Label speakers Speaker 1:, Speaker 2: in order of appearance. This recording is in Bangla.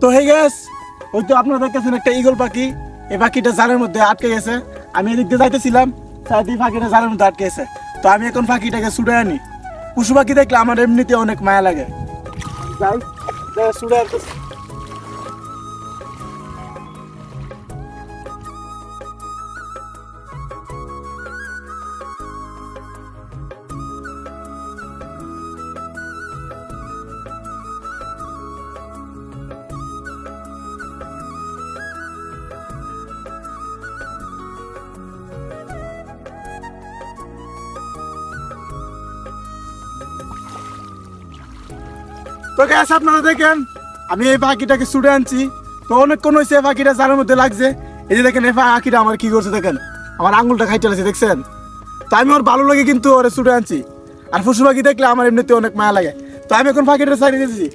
Speaker 1: তো হে গ্যাস, ওই তো আপনারা দেখতেছেন একটা ঈগল পাখি। এই পাখিটা জালের মধ্যে আটকে গেছে। আমি এদিক দিয়ে যাইতেছিলাম, সাইডে পাখিটা জালের মধ্যে আটকে গেছে। তো আমি এখন পাখিটাকে ছুটে আনি। পশু পাখি দেখলে আমার এমনিতে অনেক মায়া লাগে। যাই ছুটে আনতেছি। তো গ্যাস আপনারা দেখেন, আমি এই পাখিটাকে ছুটে আনছি। তো অনেকক্ষণ হয়েছে এই পাখিটা জালের মধ্যে লাগছে। এই যে দেখেন এই পাখিটা আমার কি করছে দেখেন, আমার আঙুলটা খাইতে লাগছে দেখছেন। তো আমি ওর ভালো লাগে কিন্তু ওরে ছুটে আনছি। আর পশু পাখি দেখলে আমার এমনিতে অনেক মায়া লাগে। তো আমি এখন পাখিটা ছাড়িয়ে দিয়েছি।